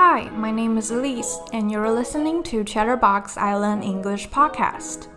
Hi, my name is Elise, and you're listening to Chatterbox Island English Podcast.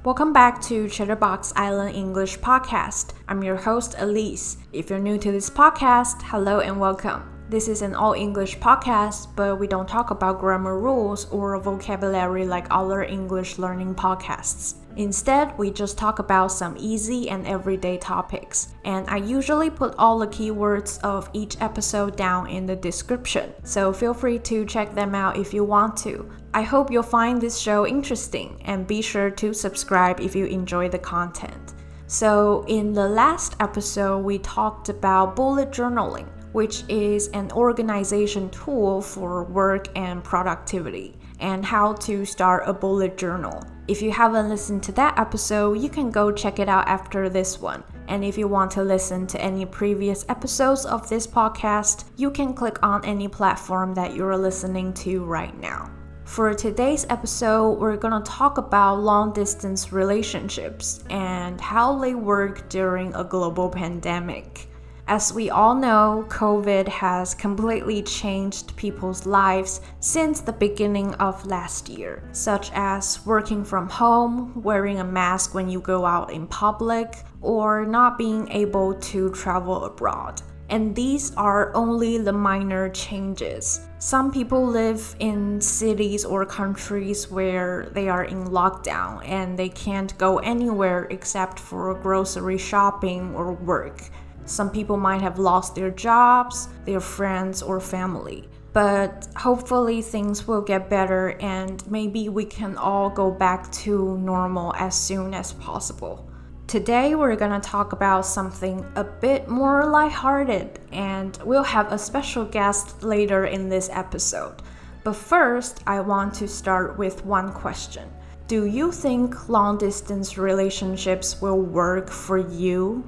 Welcome back to Chatterbox Island English Podcast. I'm your host, Elise. If you're new to this podcast, hello and welcome. This is an all-English podcast, but we don't talk about grammar rules or vocabulary like other English learning podcasts. Instead, we just talk about some easy and everyday topics. And I usually put all the keywords of each episode down in the description, so feel free to check them out if you want to. I hope you'll find this show interesting, and be sure to subscribe if you enjoy the content. So, in the last episode, we talked about bullet journaling, which is an organization tool for work and productivity, and how to start a bullet journal. If you haven't listened to that episode, you can go check it out after this one. And if you want to listen to any previous episodes of this podcast, you can click on any platform that you're listening to right now. For today's episode, we're going to talk about long-distance relationships and how they work during a global pandemic. As we all know, COVID has completely changed people's lives since the beginning of last year, such as working from home, wearing a mask when you go out in public, or not being able to travel abroad. And these are only the minor changes. Some people live in cities or countries where they are in lockdown and they can't go anywhere except for grocery shopping or work. Some people might have lost their jobs, their friends, or family. But hopefully things will get better and maybe we can all go back to normal as soon as possible. Today we're gonna talk about something a bit more lighthearted, and we'll have a special guest later in this episode. But first, I want to start with one question. Do you think long-distance relationships will work for you?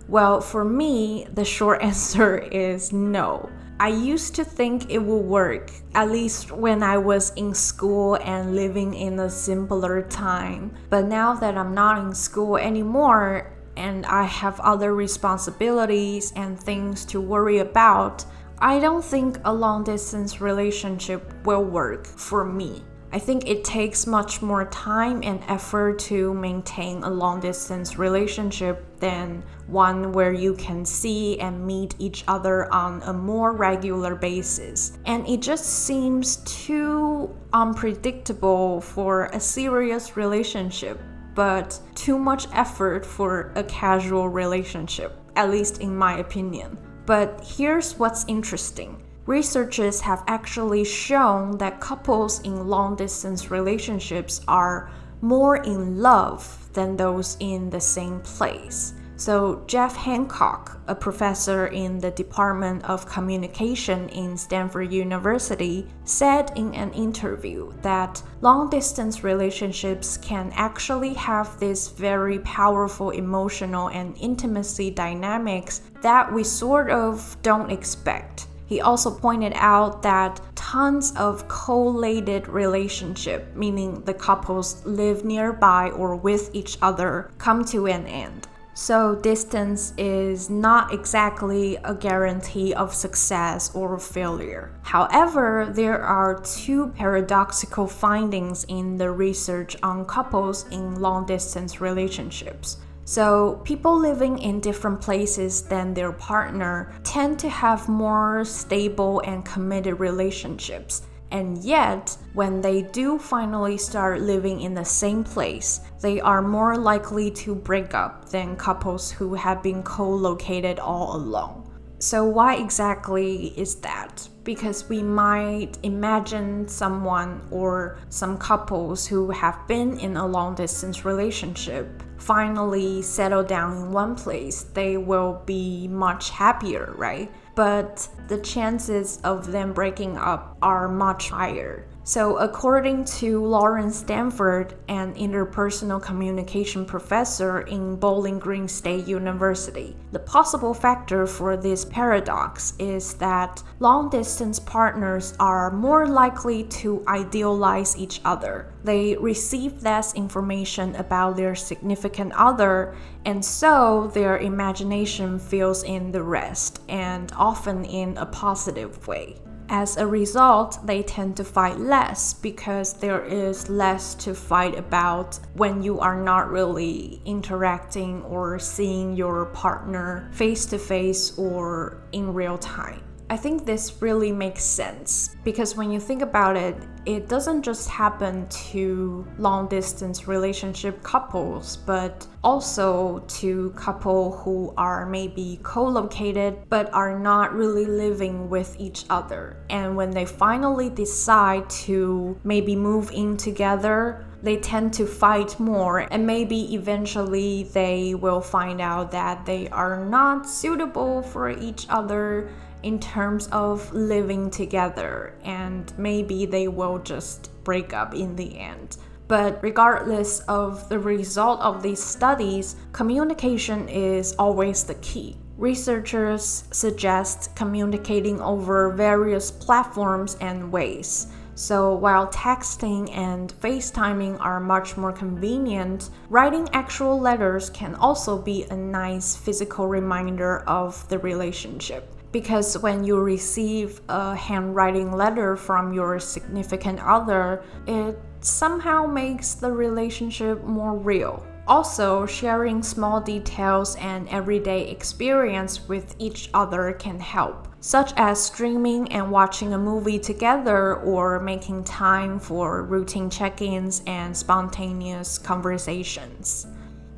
Well, for me, the short answer is no. I used to think it would work, at least when I was in school and living in a simpler time. But now that I'm not in school anymore and I have other responsibilities and things to worry about, I don't think a long-distance relationship will work for me. I think it takes much more time and effort to maintain a long-distance relationship than one where you can see and meet each other on a more regular basis. And it just seems too unpredictable for a serious relationship, but too much effort for a casual relationship, at least in my opinion. But here's what's interesting. Researchers have actually shown that couples in long-distance relationships are more in love than those in the same place. So Jeff Hancock, a professor in the Department of Communication in Stanford University, said in an interview that long-distance relationships can actually have this very powerful emotional and intimacy dynamics that we sort of don't expect. He also pointed out that tons of collated relationship, meaning the couples live nearby or with each other, come to an end. So distance is not exactly a guarantee of success or failure. However, there are two paradoxical findings in the research on couples in long-distance relationships. So people living in different places than their partner tend to have more stable and committed relationships. And yet, when they do finally start living in the same place, they are more likely to break up than couples who have been co-located all along. So why exactly is that? Because we might imagine someone or some couples who have been in a long-distance relationship finally settle down in one place, they will be much happier, right? but the chances of them breaking up are much higher. So according to Lauren Stanford, an interpersonal communication professor in Bowling Green State University, the possible factor for this paradox is that long-distance partners are more likely to idealize each other. They receive less information about their significant other, and so their imagination fills in the rest, and often in a positive way. As a result, they tend to fight less because there is less to fight about when you are not really interacting or seeing your partner face to face or in real time. I think this really makes sense because when you think about it, it doesn't just happen to long-distance relationship couples, but also to couples who are maybe co-located but are not really living with each other. And when they finally decide to maybe move in together, they tend to fight more, and maybe eventually they will find out that they are not suitable for each other in terms of living together, and maybe they will just break up in the end. But regardless of the result of these studies, communication is always the key. Researchers suggest communicating over various platforms and ways. So while texting and FaceTiming are much more convenient, writing actual letters can also be a nice physical reminder of the relationship. Because when you receive a handwriting letter from your significant other, it somehow makes the relationship more real. Also, sharing small details and everyday experience with each other can help, such as streaming and watching a movie together or making time for routine check-ins and spontaneous conversations.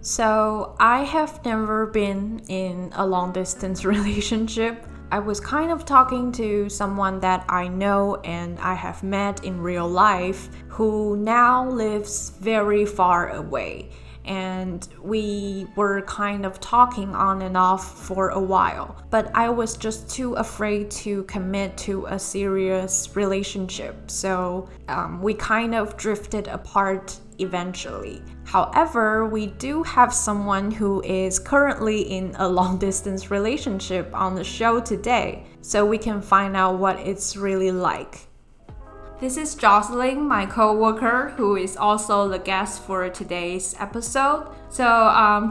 So, I have never been in a long-distance relationship. I was kind of talking to someone that I know and I have met in real life who now lives very far away. And we were kind of talking on and off for a while, but I was just too afraid to commit to a serious relationship, so we kind of drifted apart eventually. However, we do have someone who is currently in a long-distance relationship on the show today, so we can find out what it's really like. This is Jocelyn, my co-worker, who is also the guest for today's episode. So,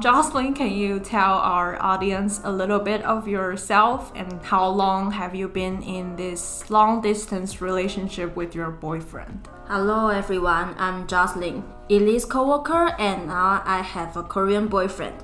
Jocelyn, can you tell our audience a little bit of yourself and how long have you been in this long-distance relationship with your boyfriend? Hello everyone, I'm Jocelyn, Elise co-worker, and now I have a Korean boyfriend.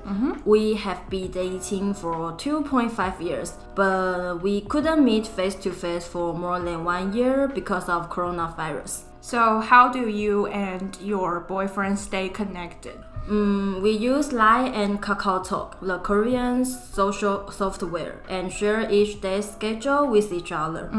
We have been dating for 2.5 years, but we couldn't meet face-to-face for more than 1 year because of coronavirus. So how do you and your boyfriend stay connected? We use Line and KakaoTalk, the Korean social software, and share each day's schedule with each other.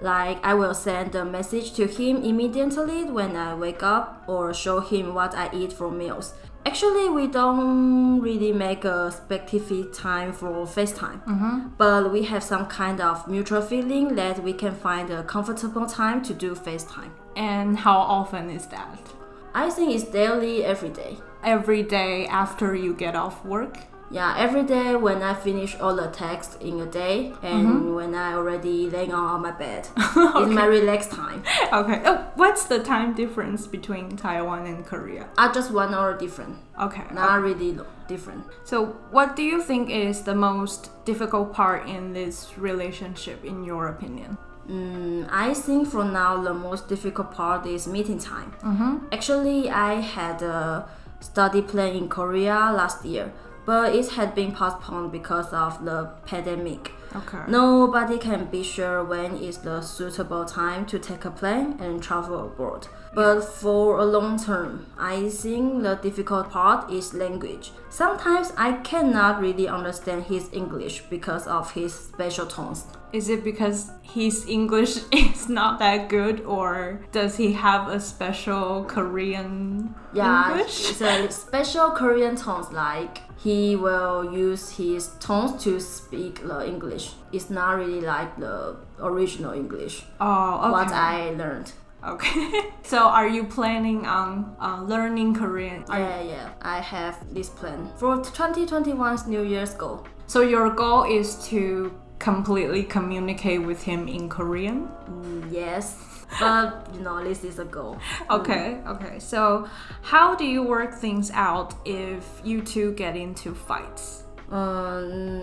Like, I will send a message to him immediately when I wake up or show him what I eat for meals. Actually, we don't really make a specific time for FaceTime, but we have some kind of mutual feeling that we can find a comfortable time to do FaceTime. And how often is that? I think it's daily, every day. Every day after you get off work? Yeah, every day when I finish all the tasks in a day and when I already laying on my bed. Okay. It's my relaxed time. Okay. Oh, what's the time difference between Taiwan and Korea? Just 1 hour different. Okay. Not really different. So what do you think is the most difficult part in this relationship, in your opinion? I think for now the most difficult part is meeting time. Actually, I had a study plan in Korea last year, but it had been postponed because of the pandemic. Okay. Nobody can be sure when is the suitable time to take a plane and travel abroad. But for a long term, I think the difficult part is language. Sometimes I cannot really understand his English because of his special tones. Is it because his English is not that good, or does he have a special Korean English? It's a special Korean tones, like he will use his tones to speak the English. English. It's not really like the original English. Oh, okay. What I learned. Okay. So are you planning on learning Korean? Yeah. I have this plan for 2021's New Year's goal. So your goal is to completely communicate with him in Korean? Yes. But, this is a goal. Okay. So how do you work things out if you two get into fights?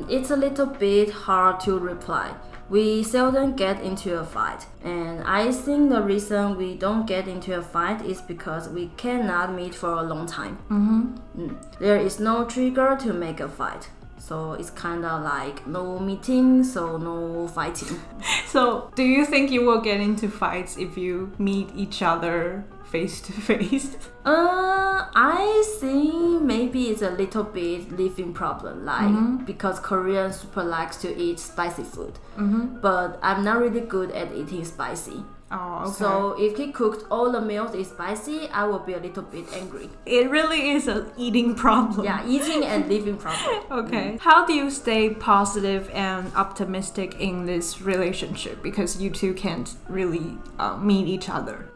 It's a little bit hard to reply. We seldom get into a fight. And I think the reason we don't get into a fight is because we cannot meet for a long time. There is no trigger to make a fight. So it's kind of like no meeting, so no fighting. So do you think you will get into fights if you meet each other face to face? I think maybe it's a little bit living problem, like because Koreans super likes to eat spicy food. But I'm not really good at eating spicy. Oh, okay. So if he cooked all the meals is spicy, I will be a little bit angry. It really is an eating problem. Yeah, eating and living problem. Okay. How do you stay positive and optimistic in this relationship? Because you two can't really meet each other.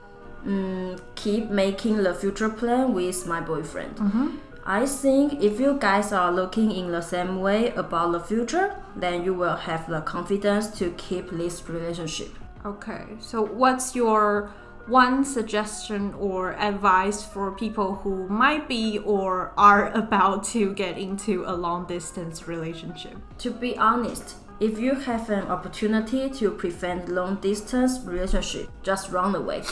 Keep making the future plan with my boyfriend. I think if you guys are looking in the same way about the future, then you will have the confidence to keep this relationship. Okay, so what's your one suggestion or advice for people who might be or are about to get into a long-distance relationship? To be honest, if you have an opportunity to prevent long-distance relationship, just run away.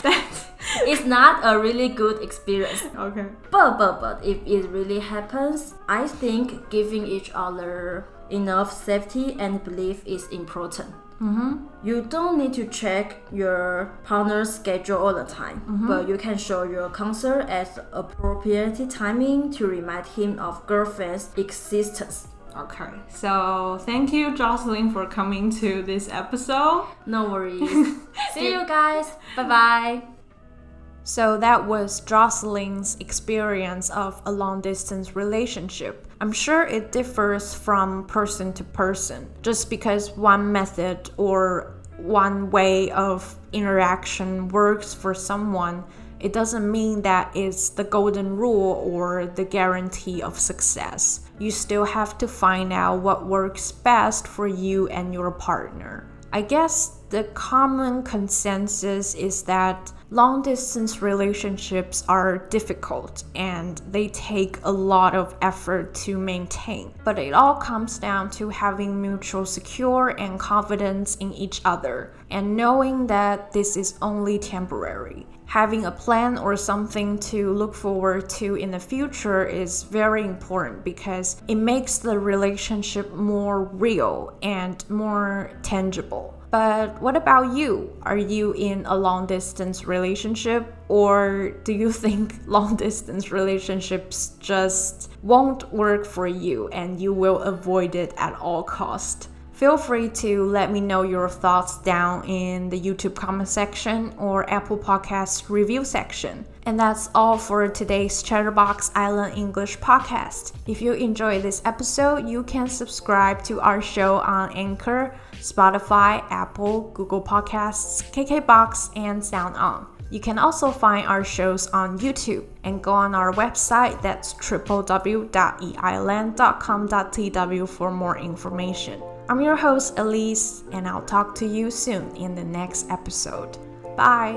It's not a really good experience. Okay. But if it really happens, I think giving each other enough safety and belief is important. You don't need to check your partner's schedule all the time, but you can show your concern at appropriate timing to remind him of girlfriend's existence. Okay, so thank you, Jocelyn, for coming to this episode. No worries. See you guys. Bye-bye. So that was Jocelyn's experience of a long-distance relationship. I'm sure it differs from person to person. Just because one method or one way of interaction works for someone, it doesn't mean that it's the golden rule or the guarantee of success. You still have to find out what works best for you and your partner. I guess the common consensus is that long-distance relationships are difficult and they take a lot of effort to maintain. But it all comes down to having mutual secure and confidence in each other and knowing that this is only temporary. Having a plan or something to look forward to in the future is very important because it makes the relationship more real and more tangible. But what about you? Are you in a long-distance relationship, or do you think long-distance relationships just won't work for you and you will avoid it at all costs? Feel free to let me know your thoughts down in the YouTube comment section or Apple Podcasts review section. And that's all for today's Chatterbox Island English podcast. If you enjoyed this episode, you can subscribe to our show on Anchor, Spotify, Apple, Google Podcasts, KKBox, and SoundOn. You can also find our shows on YouTube and go on our website, that's www.eisland.com.tw for more information. I'm your host, Elise, and I'll talk to you soon in the next episode. Bye!